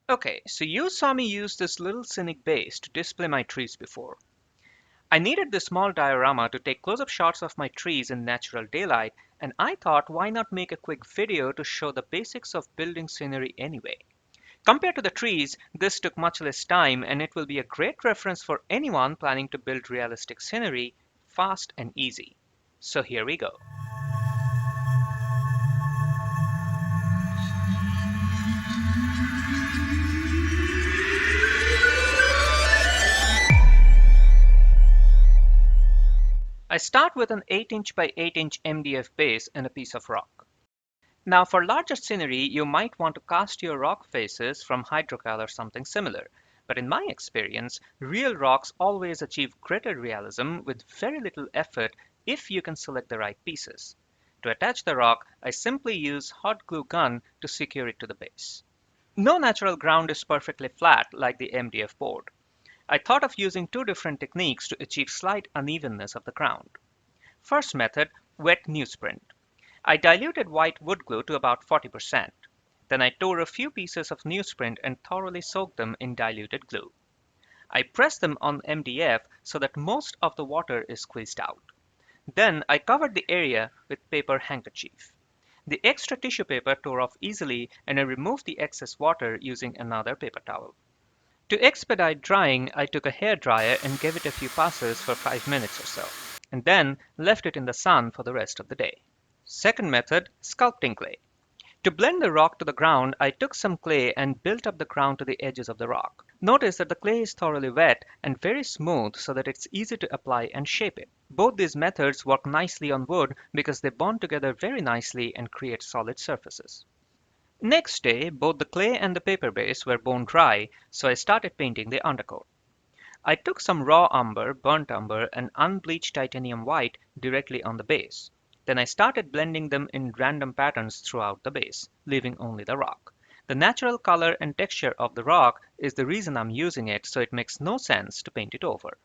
Okay, so you saw me use this little scenic base to display my trees before. I needed this small diorama to take close-up shots of my trees in natural daylight, and I thought why not make a quick video to show the basics of building scenery anyway. Compared to the trees, this took much less time and it will be a great reference for anyone planning to build realistic scenery fast and easy. So here we go. I start with an 8-inch by 8-inch MDF base and a piece of rock. Now for larger scenery, you might want to cast your rock faces from hydrocal or something similar. But in my experience, real rocks always achieve greater realism with very little effort if you can select the right pieces. To attach the rock, I simply use hot glue gun to secure it to the base. No natural ground is perfectly flat like the MDF board. I thought of using two different techniques to achieve slight unevenness of the ground. First method, wet newsprint. I diluted white wood glue to about 40%. Then I tore a few pieces of newsprint and thoroughly soaked them in diluted glue. I pressed them on MDF so that most of the water is squeezed out. Then I covered the area with paper handkerchief. The extra tissue paper tore off easily and I removed the excess water using another paper towel. To expedite drying, I took a hair dryer and gave it a few passes for 5 minutes or so, and then left it in the sun for the rest of the day. Second method, sculpting clay. To blend the rock to the ground, I took some clay and built up the ground to the edges of the rock. Notice that the clay is thoroughly wet and very smooth so that it's easy to apply and shape it. Both these methods work nicely on wood because they bond together very nicely and create solid surfaces. Next day, both the clay and the paper base were bone dry, so I started painting the undercoat. I took some raw umber, burnt umber, and unbleached titanium white directly on the base. Then I started blending them in random patterns throughout the base, leaving only the rock. The natural color and texture of the rock is the reason I'm using it, so it makes no sense to paint it over.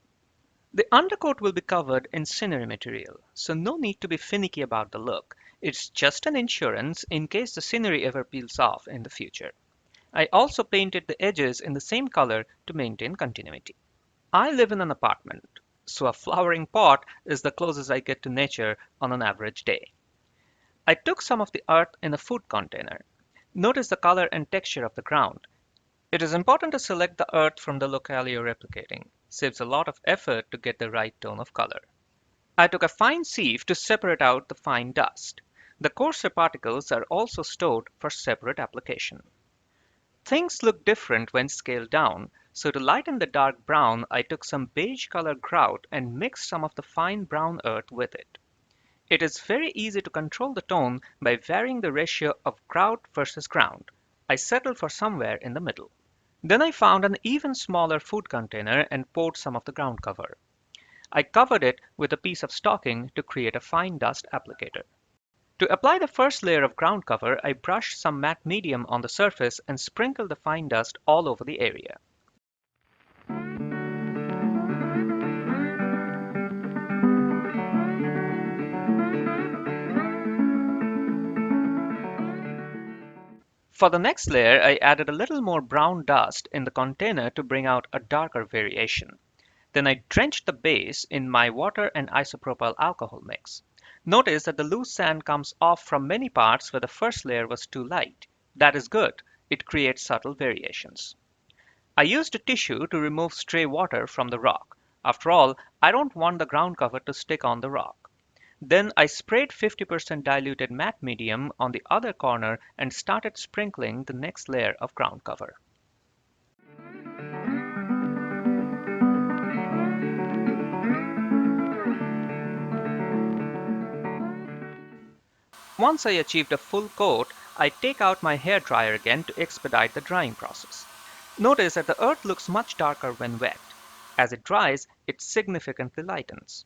The undercoat will be covered in scenery material, so no need to be finicky about the look. It's just an insurance in case the scenery ever peels off in the future. I also painted the edges in the same color to maintain continuity. I live in an apartment, so a flowering pot is the closest I get to nature on an average day. I took some of the earth in a food container. Notice the color and texture of the ground. It is important to select the earth from the locale you're replicating. Saves a lot of effort to get the right tone of color. I took a fine sieve to separate out the fine dust. The coarser particles are also stored for separate application. Things look different when scaled down, so to lighten the dark brown, I took some beige colored grout and mixed some of the fine brown earth with it. It is very easy to control the tone by varying the ratio of grout versus ground. I settled for somewhere in the middle. Then I found an even smaller food container and poured some of the ground cover. I covered it with a piece of stocking to create a fine dust applicator. To apply the first layer of ground cover, I brushed some matte medium on the surface and sprinkled the fine dust all over the area. For the next layer, I added a little more brown dust in the container to bring out a darker variation. Then I drenched the base in my water and isopropyl alcohol mix. Notice that the loose sand comes off from many parts where the first layer was too light. That is good. It creates subtle variations. I used a tissue to remove stray water from the rock. After all, I don't want the ground cover to stick on the rock. Then I sprayed 50% diluted matte medium on the other corner and started sprinkling the next layer of ground cover. Once I achieved a full coat, I take out my hair dryer again to expedite the drying process. Notice that the earth looks much darker when wet. As it dries, it significantly lightens.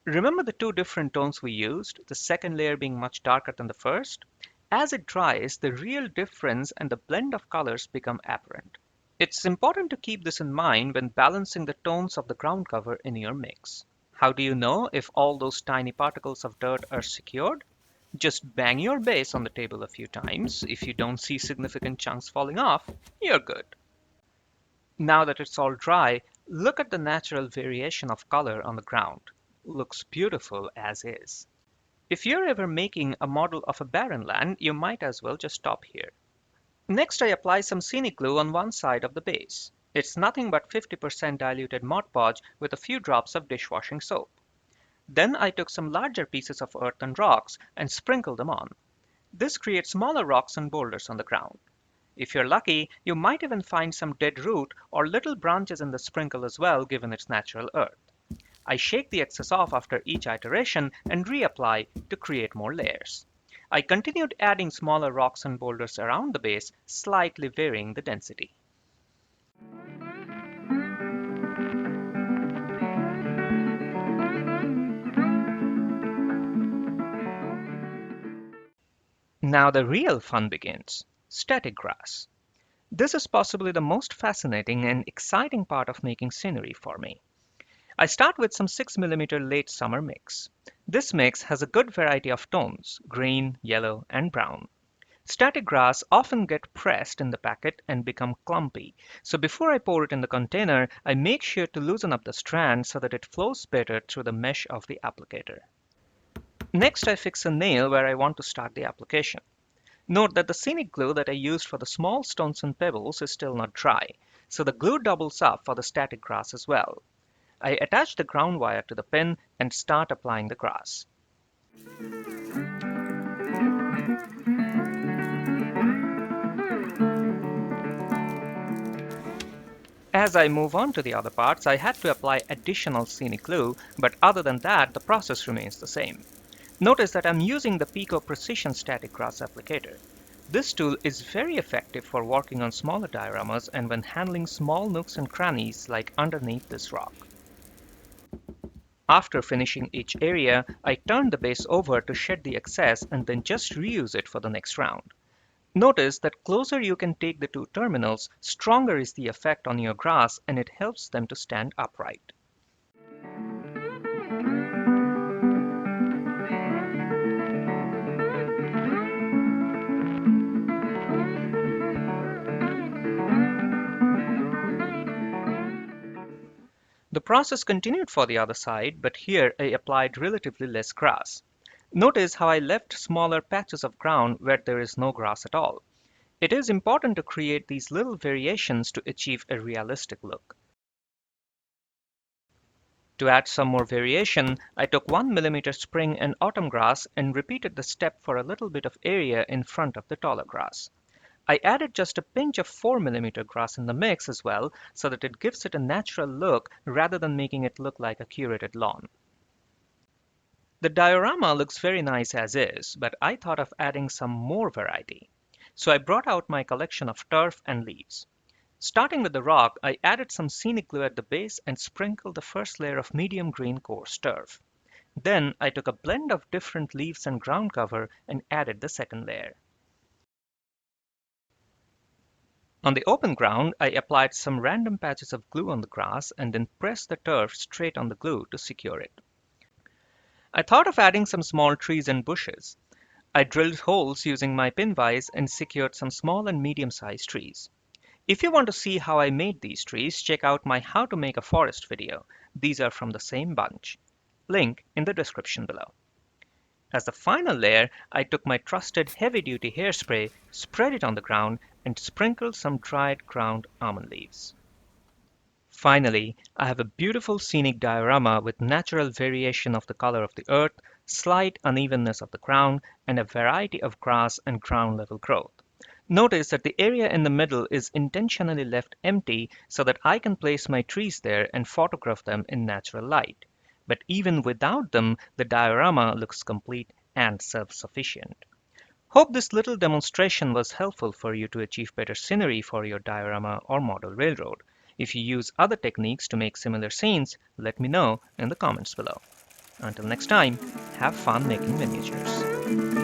Remember the two different tones we used, the second layer being much darker than the first? As it dries, the real difference and the blend of colors become apparent. It's important to keep this in mind when balancing the tones of the ground cover in your mix. How do you know if all those tiny particles of dirt are secured? Just bang your base on the table a few times. If you don't see significant chunks falling off, you're good. Now that it's all dry, look at the natural variation of color on the ground. Looks beautiful as is. If you're ever making a model of a barren land, you might as well just stop here. Next, I apply some scenic glue on one side of the base. It's nothing but 50% diluted Mod Podge with a few drops of dishwashing soap. Then I took some larger pieces of earth and rocks and sprinkled them on. This creates smaller rocks and boulders on the ground. If you're lucky, you might even find some dead root or little branches in the sprinkle as well, given its natural earth. I shake the excess off after each iteration and reapply to create more layers. I continued adding smaller rocks and boulders around the base, slightly varying the density. Now the real fun begins. Static grass. This is possibly the most fascinating and exciting part of making scenery for me. I start with some 6mm late summer mix. This mix has a good variety of tones, green, yellow, and brown. Static grass often get pressed in the packet and become clumpy, so before I pour it in the container, I make sure to loosen up the strand so that it flows better through the mesh of the applicator. Next, I fix a nail where I want to start the application. Note that the scenic glue that I used for the small stones and pebbles is still not dry, so the glue doubles up for the static grass as well. I attach the ground wire to the pin and start applying the grass. As I move on to the other parts, I had to apply additional scenic glue, but other than that, the process remains the same. Notice that I'm using the Pico Precision Static Grass Applicator. This tool is very effective for working on smaller dioramas and when handling small nooks and crannies like underneath this rock. After finishing each area, I turn the base over to shed the excess and then just reuse it for the next round. Notice that closer you can take the two terminals, stronger is the effect on your grass and it helps them to stand upright. The process continued for the other side, but here I applied relatively less grass. Notice how I left smaller patches of ground where there is no grass at all. It is important to create these little variations to achieve a realistic look. To add some more variation, I took 1mm spring and autumn grass and repeated the step for a little bit of area in front of the taller grass. I added just a pinch of 4mm grass in the mix as well so that it gives it a natural look rather than making it look like a curated lawn. The diorama looks very nice as is, but I thought of adding some more variety. So I brought out my collection of turf and leaves. Starting with the rock, I added some scenic glue at the base and sprinkled the first layer of medium green coarse turf. Then I took a blend of different leaves and ground cover and added the second layer. On the open ground, I applied some random patches of glue on the grass and then pressed the turf straight on the glue to secure it. I thought of adding some small trees and bushes. I drilled holes using my pin vise and secured some small and medium-sized trees. If you want to see how I made these trees, check out my How to Make a Forest video. These are from the same bunch. Link in the description below. As the final layer, I took my trusted heavy-duty hairspray, spread it on the ground, and sprinkled some dried ground almond leaves. Finally, I have a beautiful scenic diorama with natural variation of the color of the earth, slight unevenness of the ground, and a variety of grass and ground level growth. Notice that the area in the middle is intentionally left empty so that I can place my trees there and photograph them in natural light. But even without them, the diorama looks complete and self-sufficient. Hope this little demonstration was helpful for you to achieve better scenery for your diorama or model railroad. If you use other techniques to make similar scenes, let me know in the comments below. Until next time, have fun making miniatures.